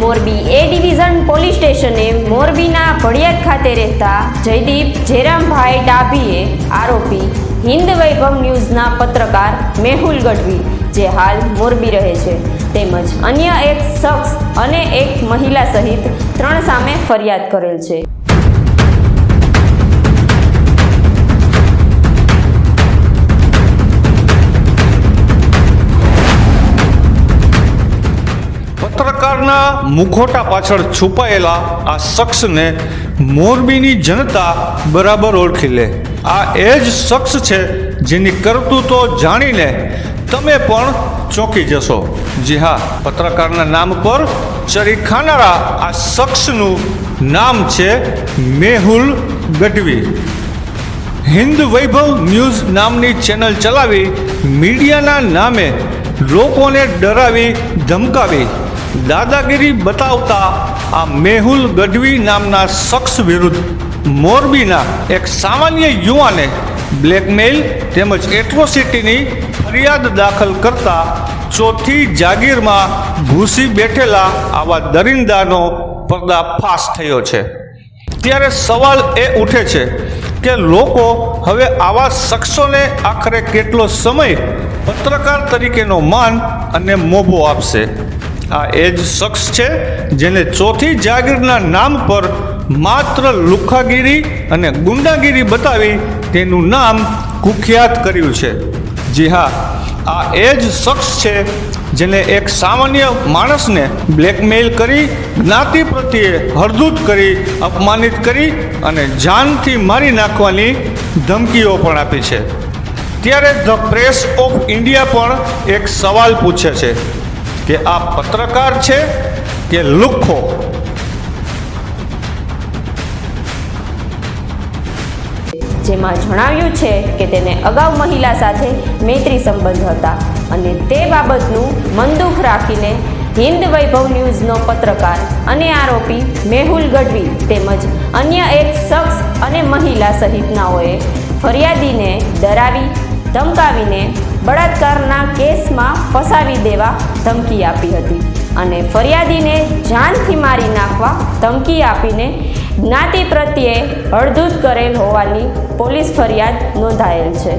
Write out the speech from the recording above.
મોરબી એ division police સ્ટેશને મોરબીના ભડિયાદ ખાતે રહેતા જયદીપ જેરામભાઈ ડાભીએ આરોપી હિન્દ વૈભવ ન્યૂઝના પત્રકાર મેહુલ ગઢવી, જે હાલ મોરબી રહે છે, તેમજ અન્ય એક શખ્સ અને એક મહિલા સહિત 3 સામે ફરિયાદ કરેલ છે. પત્રકારના મુખોટા પાછળ છુપાયેલા આ શખ્સને મોરબીની જનતા બરાબર ઓળખી લે. આ એ જ શખ્સ છે જેની કરતૂતો જાણીને તમે પણ ચોંકી જશો. જી હા, પત્રકારના નામ પર ચરી ખાનારા આ શખ્સનું નામ છે મેહુલ ગઢવી. હિન્દ વૈભવ ન્યૂઝ નામની ચેનલ ચલાવી મીડિયાના નામે લોકોને ડરાવી ધમકાવી દાદાગીરી બતાવતા આ મેહુલ ગઢવી નામના શખ્સ વિરુદ્ધ મોરબીના એક સામાન્ય યુવાને બ્લેકમેઇલ તેમજ એટ્રોસિટીની ફરિયાદ દાખલ કરતા ચોથી જાગીરમાં ઘૂસી બેઠેલા આવા દરિંદાનો પર્દાફાશ થયો છે. ત્યારે સવાલ એ ઉઠે છે કે લોકો હવે આવા શખ્સોને આખરે કેટલો સમય પત્રકાર તરીકેનો માન અને મોભો આપશે? આ એ જ શખ્સ છે જેને ચોથી જાગીરના નામ પર માત્ર લુખ્ખાગીરી અને ગુંડાગીરી બતાવી તેનું નામ કુખ્યાત કર્યું છે. જી હા, આ એ જ શખ્સ છે જેને એક સામાન્ય માણસને બ્લેકમેઇલ કરી, જ્ઞાતિ પ્રત્યે હળદૂત કરી, અપમાનિત કરી અને જાનથી મારી નાખવાની ધમકીઓ પણ આપી છે. ત્યારે ધ પ્રેસ ઓફ ઇન્ડિયા પણ એક સવાલ પૂછે છે કે આ પત્રકાર છે કે લુખ્ખો? જેમાં જણાવ્યું છે કે તેને અગાઉ મહિલા સાથે મૈત્રી સંબંધ હતા અને તે બાબતનું મનદુખ રાખીને હિન્દ વૈભવ ન્યૂઝનો પત્રકાર અને આરોપી મેહુલ ગઢવી તેમજ અન્ય એક શખ્સ અને મહિલા સહિતનાઓએ ફરિયાદીને ડરાવી ધમકાવીને બળાત્કારના કેસમાં ફસાવી દેવા ધમકી આપી હતી અને ફરિયાદીને જાનથી મારી નાખવા ધમકી આપીને જ્ઞાતિ પ્રત્યે હળદૂત કરેલ હોવાની પોલીસ ફરિયાદ નોંધાયેલ છે.